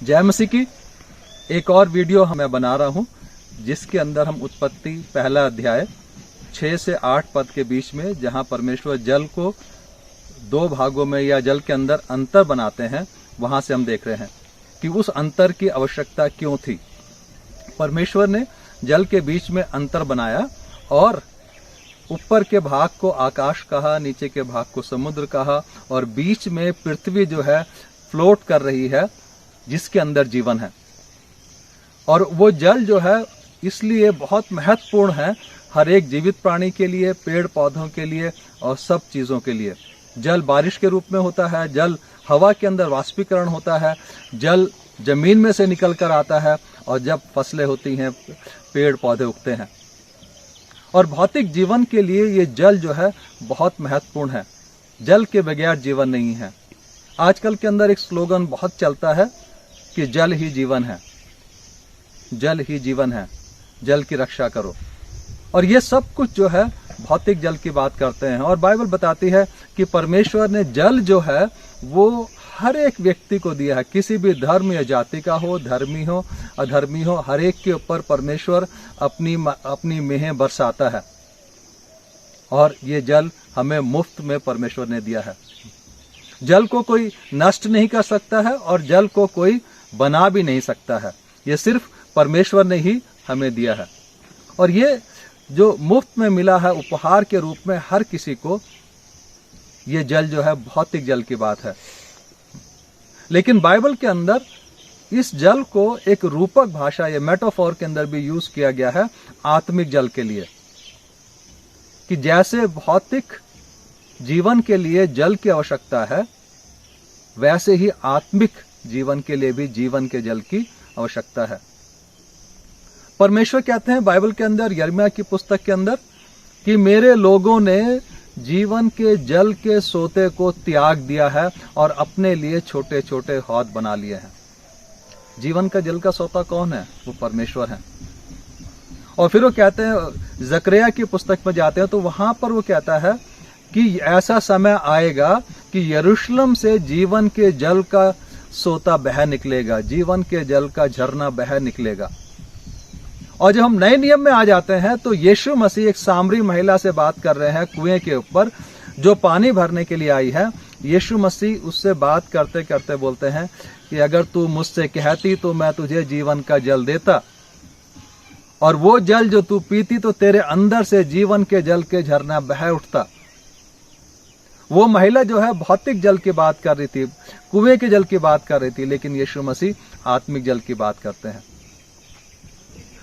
जय मसीह की। एक और वीडियो मैं बना रहा हूं जिसके अंदर हम उत्पत्ति पहला अध्याय 6 से 8 पद के बीच में, जहां परमेश्वर जल को दो भागों में या जल के अंदर अंतर बनाते हैं, वहां से हम देख रहे हैं कि उस अंतर की आवश्यकता क्यों थी। परमेश्वर ने जल के बीच में अंतर बनाया और ऊपर के भाग को आकाश कहा, नीचे के भाग को समुद्र कहा, और बीच में पृथ्वी जो है फ्लोट कर रही है जिसके अंदर जीवन है। और वो जल जो है इसलिए बहुत महत्वपूर्ण है हर एक जीवित प्राणी के लिए, पेड़ पौधों के लिए और सब चीजों के लिए। जल बारिश के रूप में होता है, जल हवा के अंदर वाष्पीकरण होता है, जल जमीन में से निकल कर आता है, और जब फसलें होती हैं, पेड़ पौधे उगते हैं। और भौतिक जीवन के लिए ये जल जो है बहुत महत्वपूर्ण है। जल के बगैर जीवन नहीं है। आजकल के अंदर एक स्लोगन बहुत चलता है कि जल ही जीवन है, जल ही जीवन है, जल की रक्षा करो। और ये सब कुछ जो है भौतिक जल की बात करते हैं। और बाइबल बताती है कि परमेश्वर ने जल जो है वो हर एक व्यक्ति को दिया है, किसी भी धर्म या जाति का हो, धर्मी हो अधर्मी हो, हर एक के ऊपर परमेश्वर अपनी मेहें बरसाता है। और ये जल हमें मुफ्त में परमेश्वर ने दिया है। जल को कोई नष्ट नहीं कर सकता है और जल को कोई बना भी नहीं सकता है। ये सिर्फ परमेश्वर ने ही हमें दिया है। और ये जो मुफ्त में मिला है उपहार के रूप में हर किसी को, ये जल जो है भौतिक जल की बात है। लेकिन बाइबल के अंदर इस जल को एक रूपक भाषा या मेटाफोर के अंदर भी यूज किया गया है आत्मिक जल के लिए, कि जैसे भौतिक जीवन के लिए जल की आवश्यकता है, वैसे ही आत्मिक जीवन के लिए भी जीवन के जल की आवश्यकता है। परमेश्वर कहते हैं बाइबल के अंदर, यिर्मयाह की पुस्तक के अंदर, कि मेरे लोगों ने जीवन के जल के सोते को त्याग दिया है और अपने लिए छोटे छोटे हौद बना लिए हैं। जीवन का जल का सोता कौन है? वो परमेश्वर है। और फिर वो कहते हैं, जकरिया की पुस्तक में जाते हैं तो वहां पर वो कहता है कि ऐसा समय आएगा कि यरूशलेम से जीवन के जल का सोता बह निकलेगा, जीवन के जल का झरना बह निकलेगा। और जब हम नए नियम में आ जाते हैं तो यीशु मसीह एक सामरी महिला से बात कर रहे हैं कुएं के ऊपर, जो पानी भरने के लिए आई है। यीशु मसीह उससे बात करते करते बोलते हैं कि अगर तू मुझसे कहती तो मैं तुझे जीवन का जल देता, और वो जल जो तू पीती तो तेरे अंदर से जीवन के जल के झरना बह उठता। वो महिला जो है भौतिक जल की बात कर रही थी, कुएं के जल की बात कर रही थी, लेकिन यीशु मसीह आत्मिक जल की बात करते हैं।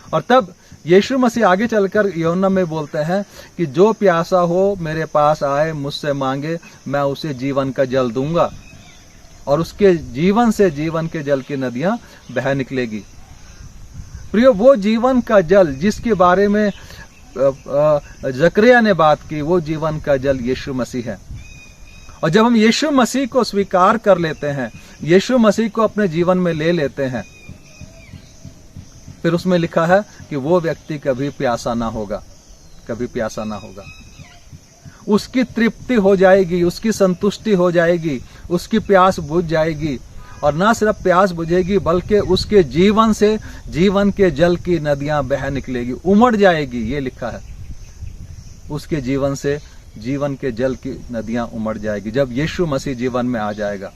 और तब यीशु मसीह आगे चलकर यूहन्ना में बोलते हैं कि जो प्यासा हो मेरे पास आए, मुझसे मांगे, मैं उसे जीवन का जल दूंगा, और उसके जीवन से जीवन के जल की नदियां बह निकलेगी। प्रियो, वो जीवन का जल जिसके बारे में जकरिया ने बात की, वो जीवन का जल यीशु मसीह है। और जब हम यीशु मसीह को स्वीकार कर लेते हैं, यीशु मसीह को अपने जीवन में ले लेते हैं, फिर उसमें लिखा है कि वो व्यक्ति कभी प्यासा ना होगा, कभी प्यासा ना होगा। उसकी तृप्ति हो जाएगी, उसकी संतुष्टि हो जाएगी, उसकी प्यास बुझ जाएगी। और ना सिर्फ प्यास बुझेगी बल्कि उसके जीवन से जीवन के जल की नदियां बह निकलेगी, उमड़ जाएगी। ये लिखा है, उसके जीवन से जीवन के जल की नदियां उमड़ जाएगी जब यीशु मसीह जीवन में आ जाएगा।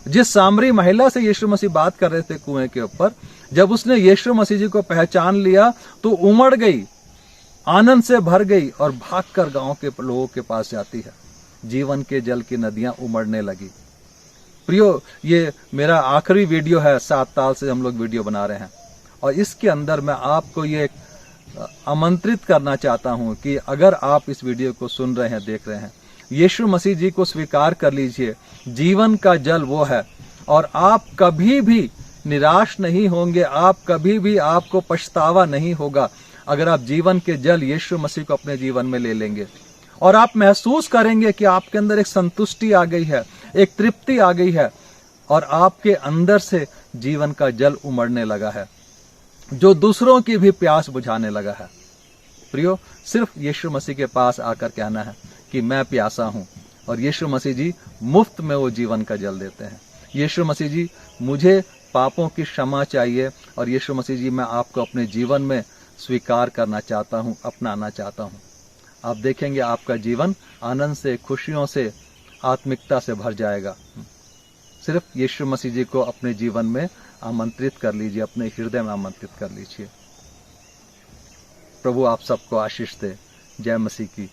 जिस सामरी महिला से यीशु मसीह बात कर रहे थे कुएं के ऊपर, जब उसने यीशु मसीह जी को पहचान लिया तो उमड़ गई, आनंद से भर गई और भागकर गांव के लोगों के पास जाती है। जीवन के जल की नदियां उमड़ने लगी। प्रियो, ये मेरा आखिरी वीडियो है, 7 साल से हम लोग वीडियो बना रहे हैं, और इसके अंदर मैं आपको ये आमंत्रित करना चाहता हूं कि अगर आप इस वीडियो को सुन रहे हैं, देख रहे हैं, यीशु मसीह जी को स्वीकार कर लीजिए। जीवन का जल वो है, और आप कभी भी निराश नहीं होंगे, आप कभी भी आपको पछतावा नहीं होगा अगर आप जीवन के जल यीशु मसीह को अपने जीवन में ले लेंगे। और आप महसूस करेंगे कि आपके अंदर एक संतुष्टि आ गई है, एक तृप्ति आ गई है, और आपके अंदर से जीवन का जल उमड़ने लगा है, जो दूसरों की भी प्यास बुझाने लगा है। प्रियो, सिर्फ यीशु मसीह के पास आकर कहना है कि मैं प्यासा हूं, और यीशु मसीह जी मुफ्त में वो जीवन का जल देते हैं। यीशु मसीह जी, मुझे पापों की क्षमा चाहिए और यीशु मसीह जी, मैं आपको अपने जीवन में स्वीकार करना चाहता हूँ, अपनाना चाहता हूँ। आप देखेंगे आपका जीवन आनंद से, खुशियों से, आत्मिकता से भर जाएगा। सिर्फ यीशु मसीह जी को अपने जीवन में आमंत्रित कर लीजिए, अपने हृदय में आमंत्रित कर लीजिए। प्रभु आप सबको आशीष दे। जय मसीह की।